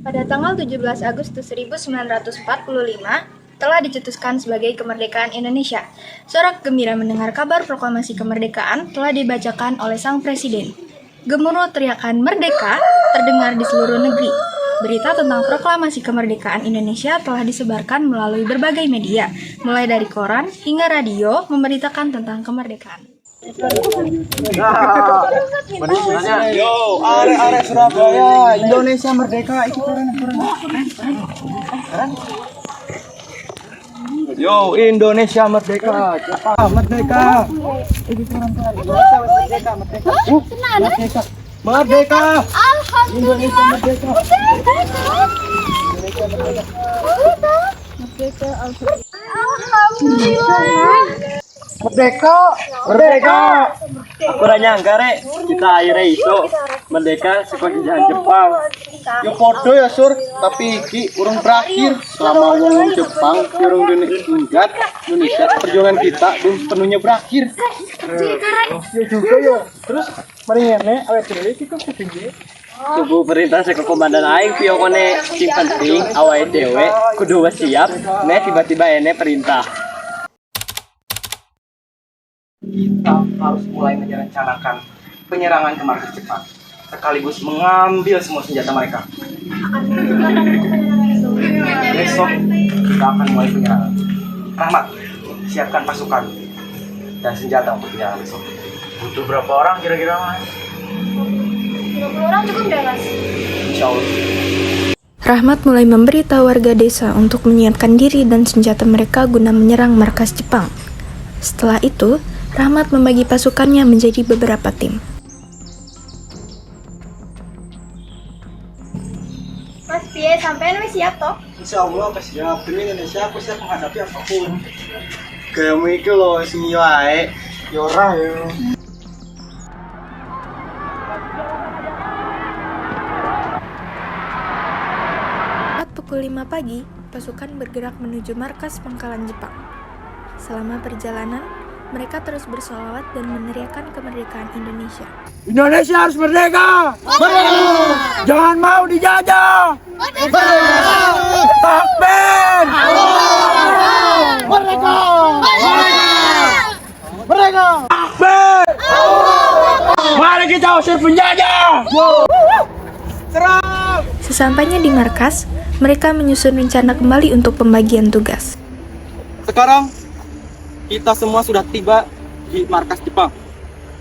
Pada tanggal 17 Agustus 1945, telah dicetuskan sebagai kemerdekaan Indonesia. Sorak gembira mendengar kabar proklamasi kemerdekaan telah dibacakan oleh sang presiden. Gemuruh teriakan "Merdeka" terdengar di seluruh negeri. Berita tentang proklamasi kemerdekaan Indonesia telah disebarkan melalui berbagai media, mulai dari koran hingga radio memberitakan tentang kemerdekaan. Yo, arek-arek Surabaya, Indonesia merdeka. Itu keren. Yo, Indonesia merdeka. Jepang merdeka. Ini keren. Indonesia merdeka. Merdeka. Merdeka. Indonesia merdeka. Indonesia merdeka. Merdeka. Merdeka. Kurang nyangka rek, kita akhirnya iso merdeka saka jajahan Jepang. Yo podo ya sur, tapi iki urung berakhir. Selama wong Jepang urung minggat, Indonesia perjuangan kita belum sepenuhnya berakhir. Yo juga yo. Terus mari ngene awet dhewe iki kok ketinggi. Tubuh perintah saka komandan aing piye kone sing penting awake dhewe kudu wis siap nek tiba-tiba ene perintah. Kita harus mulai merencanakan penyerangan ke markas Jepang, sekaligus mengambil semua senjata mereka. Besok kita akan mulai penyerangan. Rahmat, siapkan pasukan dan senjata untuk penyerangan besok. Butuh berapa orang kira-kira, Mas? 20 orang cukup nggak, Mas? Insya Allah. Rahmat mulai memberitahu warga desa untuk menyiapkan diri dan senjata mereka guna menyerang markas Jepang. Setelah itu, Rahmat membagi pasukannya menjadi beberapa tim. Mas Pie, sampean wis siap toh? Insya Allah aku siap. Demi Indonesia aku siap menghadapi apapun. Gayamu iki lho sing yo ae. Yo ora yo. Saat pukul 5 pagi, pasukan bergerak menuju markas pangkalan Jepang. Selama perjalanan, mereka terus bersolawat dan meneriakkan kemerdekaan Indonesia. Indonesia harus merdeka. Merdeka. Jangan mau dijajah. Merdeka. Takbir. Merdeka. Merdeka. Takbir. Mari kita usir penjajah. Serang. Sesampainya di markas, mereka menyusun rencana kembali untuk pembagian tugas. Sekarang kita semua sudah tiba di markas Jepang.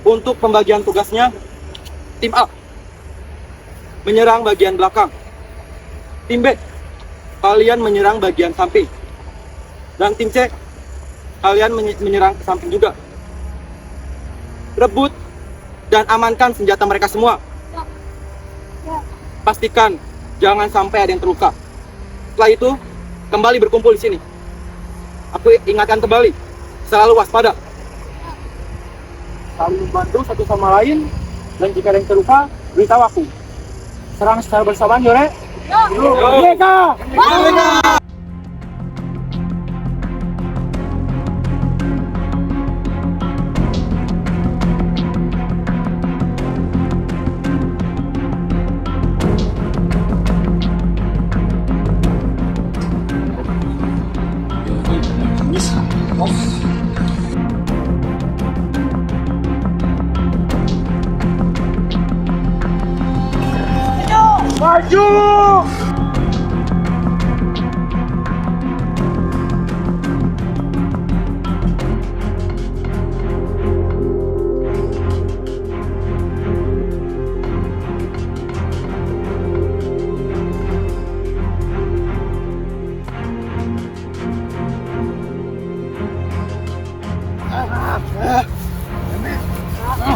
Untuk pembagian tugasnya, tim A menyerang bagian belakang. Tim B, kalian menyerang bagian samping. Dan tim C, kalian menyerang ke samping juga. Rebut dan amankan senjata mereka semua. Pastikan jangan sampai ada yang terluka. Setelah itu, kembali berkumpul di sini. Aku ingatkan kembali, selalu waspada, saling membantu satu sama lain, dan jika ada yang terluka, beritahu aku. Serang secara bersamaan, Yore. Merdeka! Merdeka! Maju!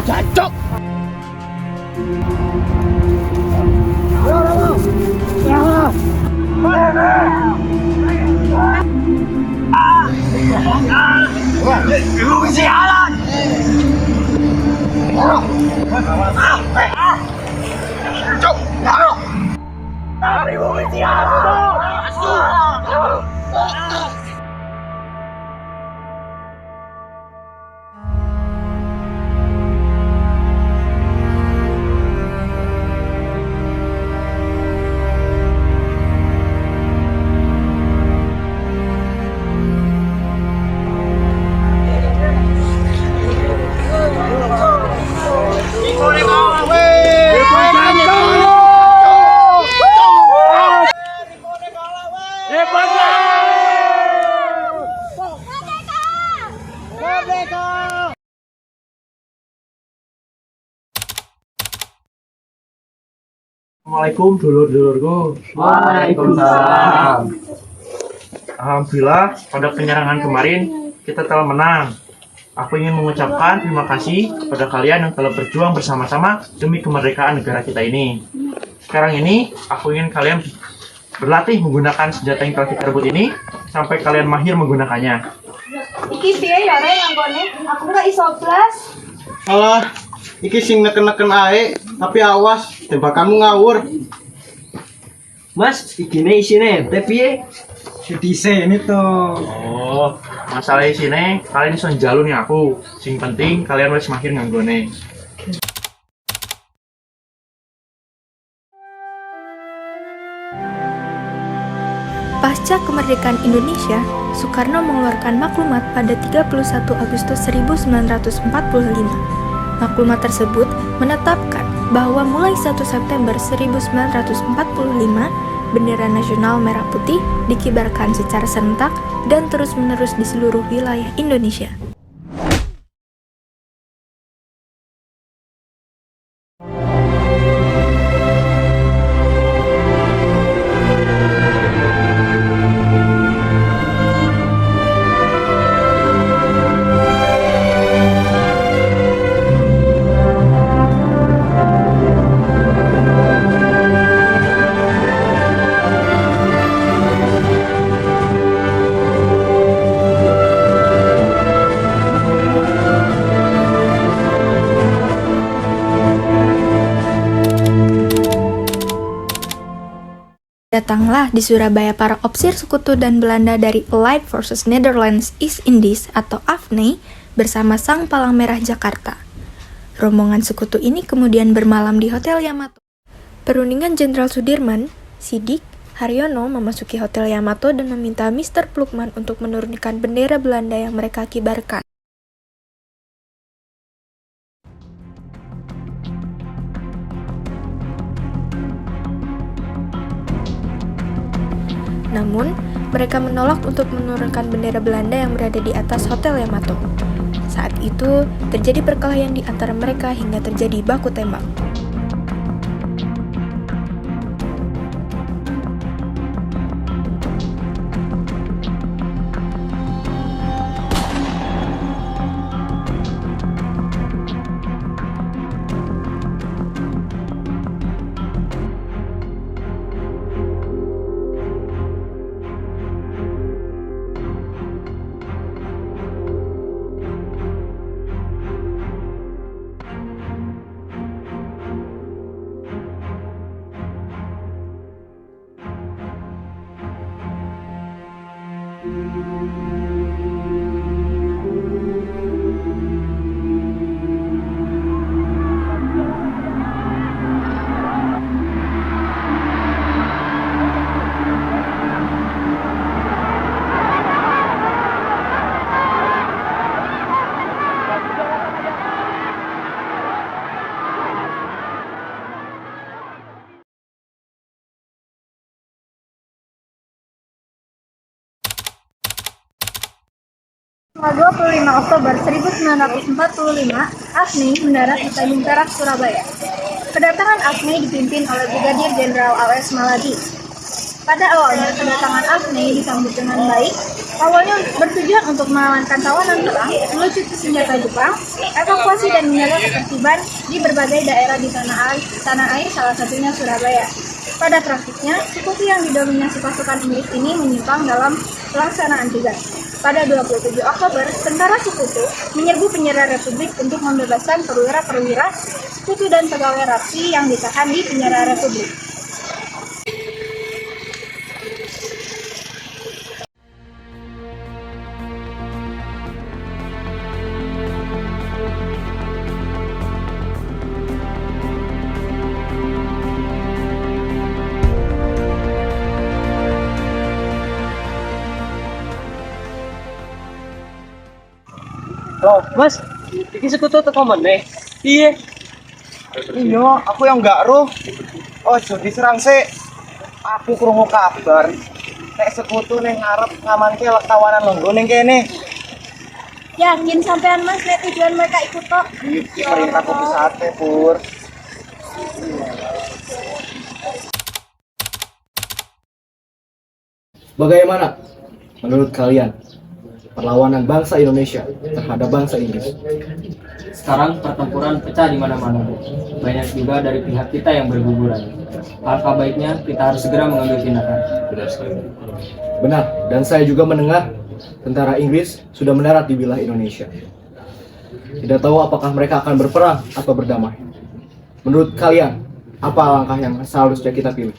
Jancok! Ibu kesialan! Cok! Ibu kesialan! Assalamualaikum dulur-dulurku. Waalaikumsalam. Alhamdulillah pada penyerangan kemarin kita telah menang. Aku ingin mengucapkan terima kasih kepada kalian yang telah berjuang bersama-sama demi kemerdekaan negara kita ini. Sekarang ini aku ingin kalian berlatih menggunakan senjata yang telah kita rebut ini sampai kalian mahir menggunakannya. Iki piye ya Re nganggone? Aku nggak iso blas. Alah, iki sing neken-neken ae, tapi awas, tembakanmu ngawur. Mas, ikine isine teh piye? Ditise ini tuh. Oh, masalah di sini kalian iso njaluk nih aku. Sing penting kalian wis mahir nganggone. Pasca kemerdekaan Indonesia, Soekarno mengeluarkan maklumat pada 31 Agustus 1945. Maklumat tersebut menetapkan bahwa mulai 1 September 1945, bendera nasional merah putih dikibarkan secara serentak dan terus-menerus di seluruh wilayah Indonesia. Datanglah di Surabaya para opsir sekutu dan Belanda dari Allied Forces Netherlands East Indies atau AFNI bersama Sang Palang Merah Jakarta. Rombongan sekutu ini kemudian bermalam di Hotel Yamato. Perundingan Jenderal Sudirman, Sidik, Haryono memasuki Hotel Yamato dan meminta Mr. Plukman untuk menurunkan bendera Belanda yang mereka kibarkan. Namun, mereka menolak untuk menurunkan bendera Belanda yang berada di atas Hotel Yamato. Saat itu, terjadi perkelahian di antara mereka hingga terjadi baku tembak. Tanggal 25 Oktober 1945, AFNI mendarat di Tanjung Perak, Surabaya. Kedatangan AFNI dipimpin oleh Brigadir Jenderal A.S. Maladi. Pada awalnya, kedatangan AFNI disambut dengan baik. Awalnya bertujuan untuk mengamankan tawanan perang, melucuti senjata Jepang, evakuasi dan menjaga ketertiban di berbagai daerah di tanah air, salah satunya Surabaya. Pada praktiknya, sekutu yang didominasi pasukan Inggris ini menyimpang dalam pelaksanaan tugas. Pada 27 Oktober, tentara sekutu menyerbu penjara Republik untuk membebaskan perwira-perwira sekutu dan pegawai raksi yang ditahan di penjara Republik. Oh, Mas, iki sekutu teko meneh. Iya, aku yang nggak roh. Oh, jadi diserang sih. Aku krungu kabar. Nek sekutu ning ngarep ngamanke kawanan longgo ning kene. Yakin sampean Mas, nek tujuan mereka ikut kok. Iki perintah kopi sate, Pur. Bagaimana menurut kalian perlawanan bangsa Indonesia terhadap bangsa Inggris? Sekarang pertempuran pecah di mana-mana, Bu. Banyak juga dari pihak kita yang berguguran. Alangkah baiknya kita harus segera mengambil tindakan. Benar sekali. Benar, dan saya juga mendengar tentara Inggris sudah mendarat di wilayah Indonesia. Tidak tahu apakah mereka akan berperang atau berdamai. Menurut kalian, apa langkah yang seharusnya kita pilih?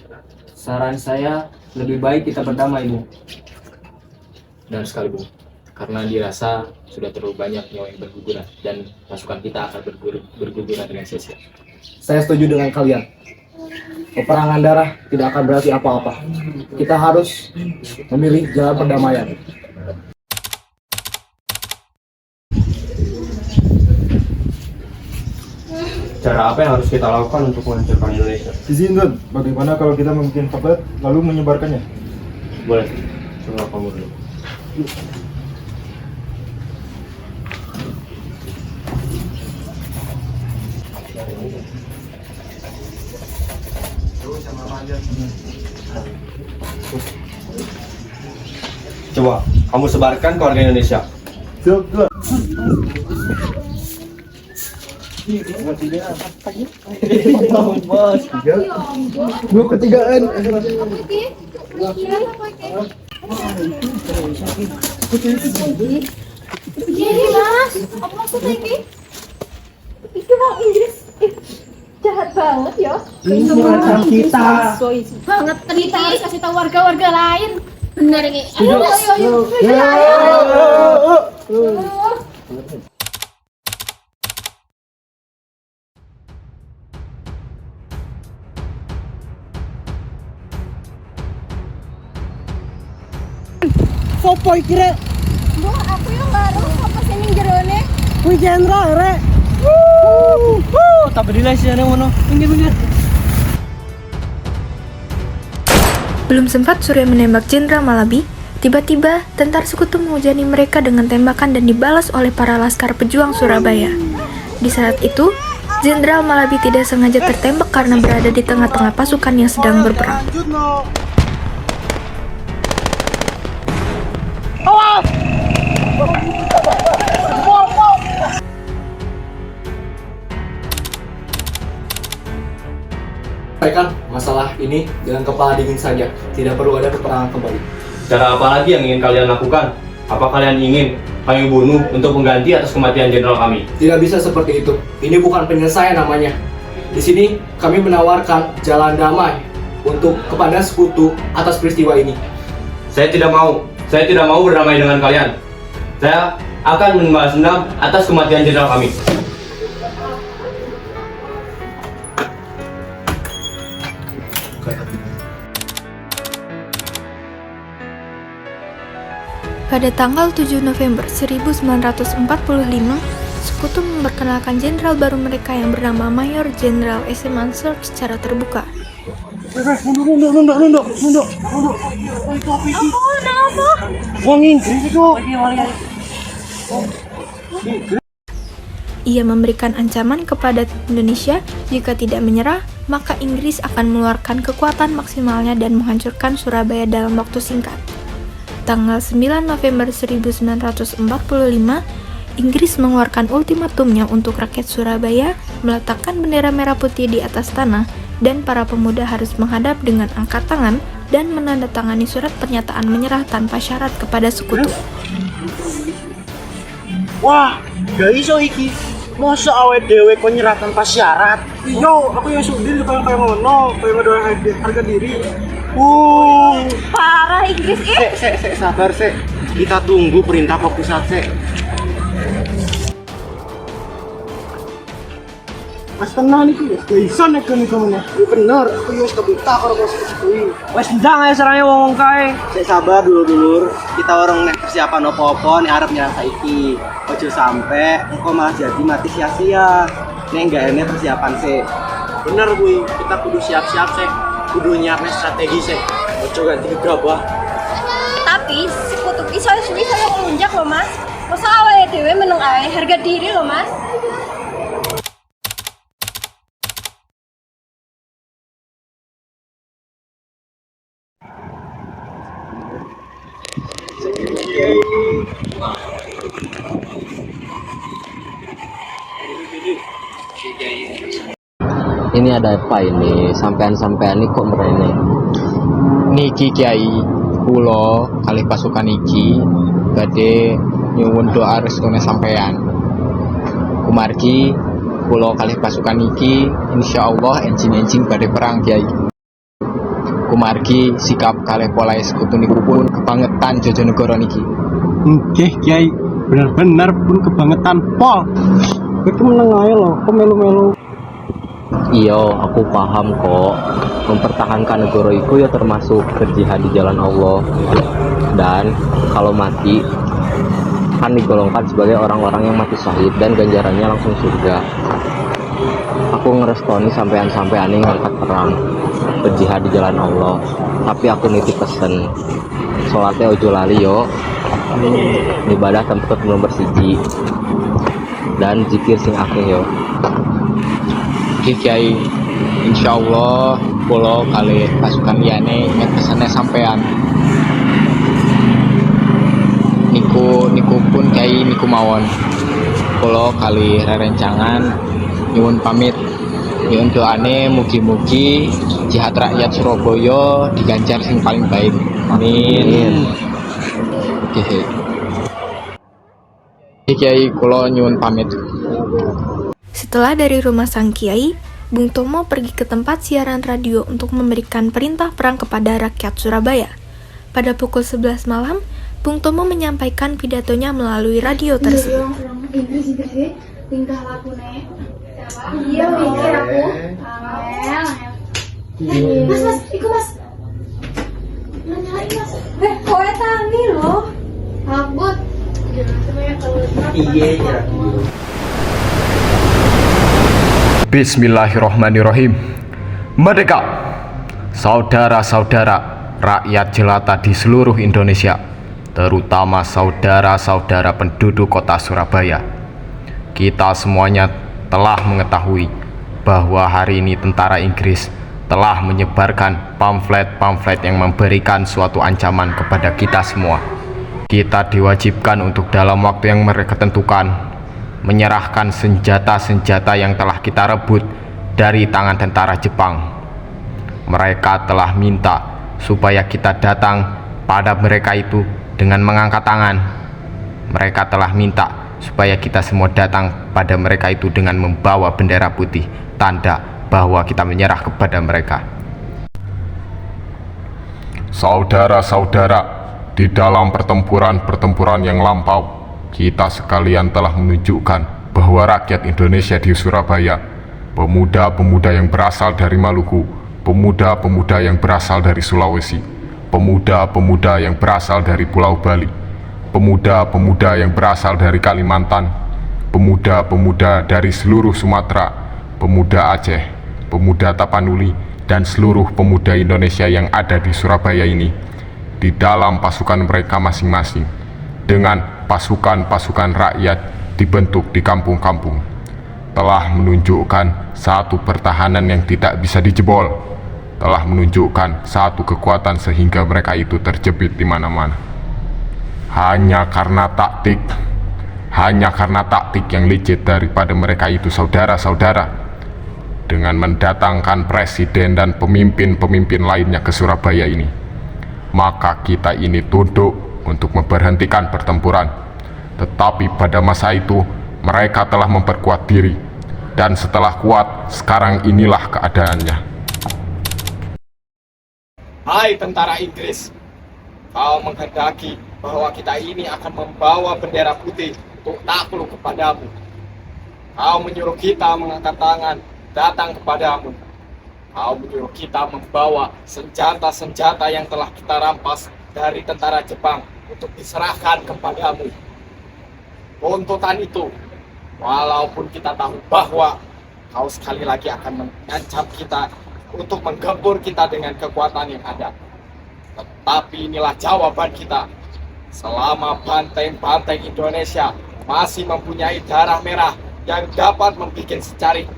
Saran saya, lebih baik kita berdamai, Bu. Benar sekali, Bung. Karena dirasa sudah terlalu banyak nyawa yang berguguran dan pasukan kita akan berguguran dengan sia-sia. Saya setuju dengan kalian. Peperangan darah tidak akan berarti apa-apa. Kita harus memilih jalan perdamaian. Cara apa yang harus kita lakukan untuk menghancurkan Indonesia? Izin Don, bagaimana kalau kita membuat pamflet lalu menyebarkannya? Boleh, coba kamu dulu. Coba kamu sebarkan ke warga Indonesia. Siap, Tuan. Dua ketigaan. Jadi mas, apa maksudnya ini? Itu orang Inggris jahat banget ya. Itu orang kita. Banget kita harus kasih tahu warga-warga lain. Bener ini. Ayo. Sopo iki rek? Duh, aku yang baru apa sini jerone? Kuwi jenderal rek. Tak berdiri sih ada mana? Pinggir. Belum sempat Surya menembak Jenderal Malabi, tiba-tiba tentara sekutu menghujani mereka dengan tembakan dan dibalas oleh para laskar pejuang Surabaya. Di saat itu, Jenderal Malabi tidak sengaja tertembak karena berada di tengah-tengah pasukan yang sedang berperang. Selesaikan masalah ini dengan kepala dingin saja. Tidak perlu ada peperangan kembali. Cara apa lagi yang ingin kalian lakukan? Apa kalian ingin kami bunuh untuk mengganti atas kematian jenderal kami? Tidak bisa seperti itu. Ini bukan penyelesaian namanya. Di sini kami menawarkan jalan damai untuk kepada sekutu atas peristiwa ini. Saya tidak mau berdamai dengan kalian. Saya akan membalas dendam atas kematian jenderal kami. Pada tanggal 7 November 1945, Sekutu memperkenalkan jenderal baru mereka yang bernama Mayor Jenderal S. M. Mansur secara terbuka. Nunduk. Apa? Wong Inggris itu. Ia memberikan ancaman kepada Indonesia jika tidak menyerah, maka Inggris akan mengeluarkan kekuatan maksimalnya dan menghancurkan Surabaya dalam waktu singkat. Tanggal 9 November 1945, Inggris mengeluarkan ultimatumnya untuk rakyat Surabaya meletakkan bendera merah putih di atas tanah dan para pemuda harus menghadap dengan angkat tangan dan menandatangani surat pernyataan menyerah tanpa syarat kepada sekutu. Wah, gak iso iki. Masa awet dewe kok nyerah tanpa syarat? Yo, aku yang sudin kayak ngono, kayak ngedoain harga diri. Parah Inggris ih. Sabar, Sek. Kita tunggu perintah Pak Pusat, Sek. Mas tenang iki, wis iso nek kene kene. Bener, aku wis kebuta karo bos kuwi. Wes ndang ae serangnya wong kae. Sek sabar dulur-dulur. Kita orang nek persiapan opo-opo nek arep nyerah saiki. Ojo sampe engko malah jadi mati sia-sia. Nek enggak ene persiapan, Sek. Bener kuwi, kita kudu siap-siap, Sek. Kudu nyiapin strategi, Sek. Ojo ganti gegabah. Tapi sekutu iso saya ngelunjak loh mas. Masa awalnya dewe meneng ae harga diri loh mas. Ini ada apa ini? Sampean-sampean ini kok merene? Niki Kiai, kula kalih pasukan iki badhe nyuwun doa restune sampean. Kumargi kula kalih pasukan iki insyaallah enjing-enjing badhe perang Kiai. Kumargi sikap kalih pola sekutu niku pun kebangetan Jojonegoro niki. Nggih Kiai, bener-bener pun kebangetan pol. Iku meneng ae lho, kok melu-melu. Iya, aku paham kok. Mempertahankan negara itu ya termasuk berjihad di jalan Allah. Dan kalau mati kan digolongkan sebagai orang-orang yang mati syahid dan ganjarannya langsung surga. Aku ngerestoni sampean-sampean yang ngangkat perang berjihad di jalan Allah. Tapi aku nitip pesen, sholatnya ojo lali yo, ibadah tempat nomor siji, dan zikir sing akeh yo. Kiai, insyaallah kula kalih pasukan liyane ingat pesane sampean. Niku pun Kiai niku mawon. Kula kalih rerencangan nyuwun pamit. Nyuwun doane mugi-mugi jihad rakyat Surabaya diganjar sing paling baik. Amin. Kiai kula nyuwun pamit. Setelah dari rumah sang kiai, Bung Tomo pergi ke tempat siaran radio untuk memberikan perintah perang kepada rakyat Surabaya. Pada pukul 11 malam, Bung Tomo menyampaikan pidatonya melalui radio tersebut. Tingkah lakune. Iya, mikir aku. Mas, ikut mas. Nyalain mas. Kok tani loh? Takut. Iya, ya. Bismillahirrahmanirrahim. Merdeka, saudara-saudara rakyat jelata di seluruh Indonesia, terutama saudara-saudara penduduk kota Surabaya. Kita semuanya telah mengetahui bahwa hari ini tentara Inggris telah menyebarkan pamflet-pamflet yang memberikan suatu ancaman kepada kita semua. Kita diwajibkan untuk dalam waktu yang mereka tentukan menyerahkan senjata-senjata yang telah kita rebut dari tangan tentara Jepang. Mereka telah minta supaya kita datang pada mereka itu dengan mengangkat tangan. Mereka telah minta supaya kita semua datang pada mereka itu dengan membawa bendera putih, tanda bahwa kita menyerah kepada mereka. Saudara-saudara, di dalam pertempuran yang lampau, kita sekalian telah menunjukkan bahwa rakyat Indonesia di Surabaya, pemuda-pemuda yang berasal dari Maluku, pemuda-pemuda yang berasal dari Sulawesi, pemuda-pemuda yang berasal dari Pulau Bali, pemuda-pemuda yang berasal dari Kalimantan, pemuda-pemuda dari seluruh Sumatera, pemuda Aceh, pemuda Tapanuli, dan seluruh pemuda Indonesia yang ada di Surabaya ini, di dalam pasukan mereka masing-masing, dengan pasukan-pasukan rakyat dibentuk di kampung-kampung, telah menunjukkan satu pertahanan yang tidak bisa dijebol, telah menunjukkan satu kekuatan sehingga mereka itu terjepit di mana-mana. Hanya karena taktik yang licik daripada mereka itu, saudara-saudara, dengan mendatangkan presiden dan pemimpin-pemimpin lainnya ke Surabaya ini, maka kita ini tunduk untuk memberhentikan pertempuran. Tetapi pada masa itu mereka telah memperkuat diri, dan setelah kuat, sekarang inilah keadaannya. Hai tentara Inggris, kau menghendaki bahwa kita ini akan membawa bendera putih untuk takluk kepadamu. Kau menyuruh kita mengangkat tangan datang kepadamu. Kau menyuruh kita membawa senjata-senjata yang telah kita rampas dari tentara Jepang untuk diserahkan kepadamu. Tuntutan itu, walaupun kita tahu bahwa kau sekali lagi akan mengancam kita untuk menggempur kita dengan kekuatan yang ada, tetapi inilah jawaban kita. Selama banteng-banteng Indonesia masih mempunyai darah merah yang dapat membuat secari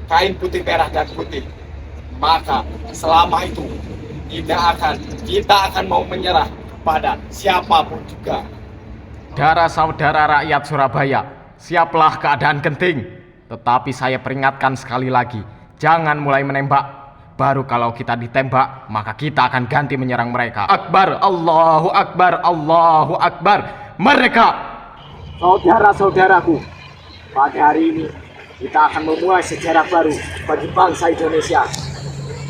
kain putih, merah, dan putih, maka selama itu kita akan mau menyerah pada siapapun juga. Saudara-saudara rakyat Surabaya, siaplah keadaan genting. Tetapi saya peringatkan sekali lagi, jangan mulai menembak. Baru kalau kita ditembak, maka kita akan ganti menyerang mereka. Akbar, Allahu Akbar, Allahu Akbar. Mereka! Saudara-saudaraku, pada hari ini kita akan memulai sejarah baru bagi bangsa Indonesia.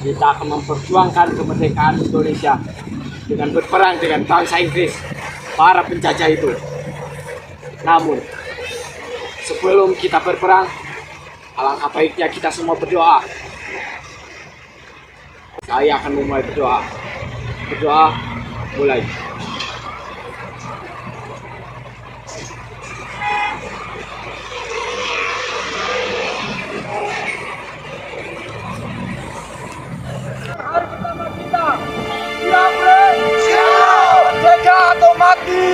Kita akan memperjuangkan kemerdekaan Indonesia dengan berperang dengan bangsa Inggris, para penjajah itu. Namun, sebelum kita berperang, alangkah baiknya kita semua berdoa. Saya akan memulai berdoa. Berdoa, mulai. Siap, jaga atau mati.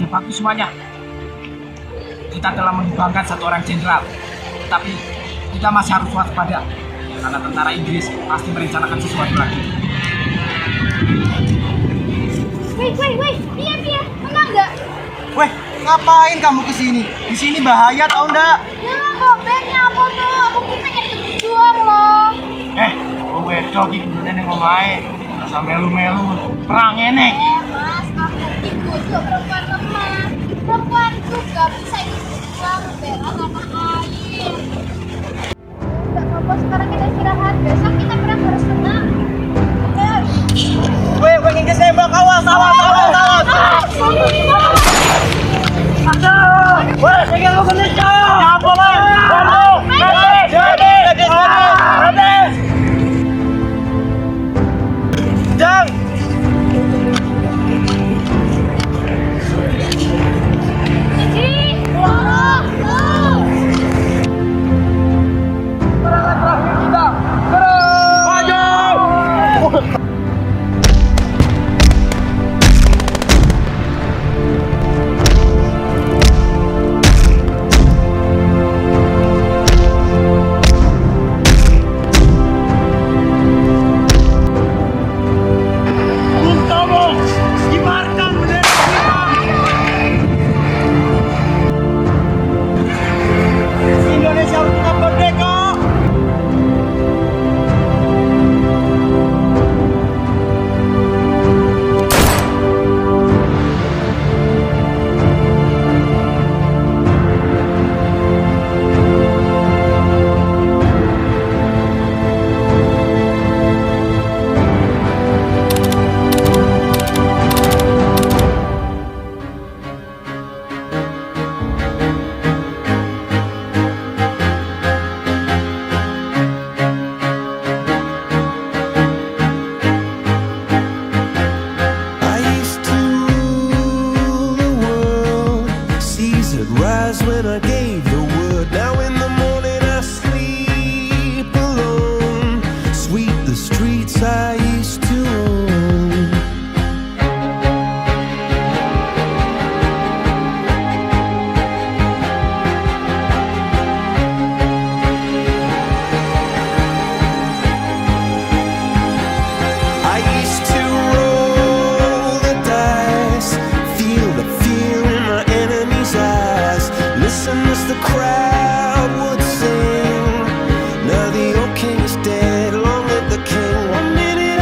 Bagus semuanya. Kita telah menumbangkan satu orang jenderal, tapi kita masih harus waspada karena tentara Inggris pasti merencanakan sesuatu lagi. Wih, Pia, menang nggak? Weh, ngapain kamu kesini? Di sini bahaya tau ndak? Ya kok, apa tuh? Aku pengen berjuang loh. Kowe wedok iki kudune ngomahe. Rasa melu-melu perang enek. Mas, aku itu perempuan lemah. Perempuan juga bisa berjuang membela tanah air. Nggak apa-apa, sekarang kita istirahat. Besok kita perang harus menang. Weh, Inggris nembak, awas. Weh, saya lu Indonesia. Apa lah? Jang. Now the old king is dead, long live the king. 1 minute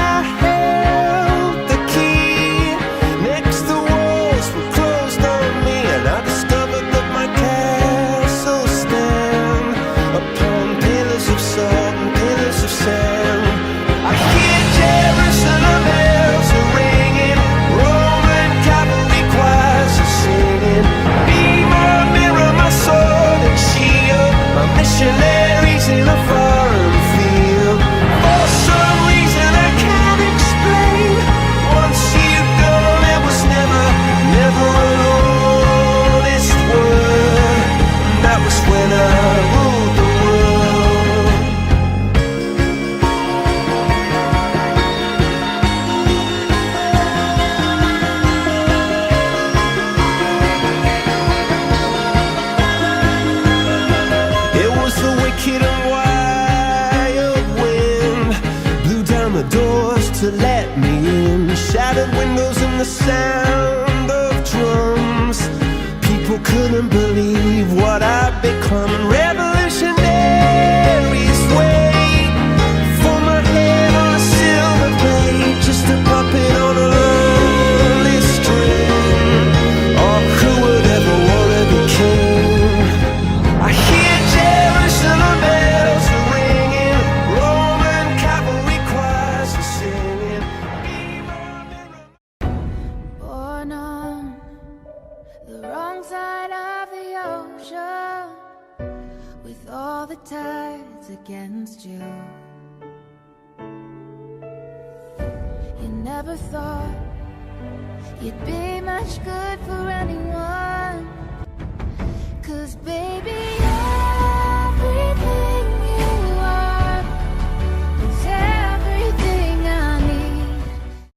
the doors to let me in. Shattered windows and the sound of drums. People couldn't believe what I'd become. Revolutionaries wait for my head on a silver plate, just a puppet on a lonely string. Oh, who would ever want to be king? I hear Jerusalem bells are ringing, Roman cavalry choirs are singing. Born on the wrong side of the ocean, with all the tides against you. You never thought you'd be much good for anyone, 'cause baby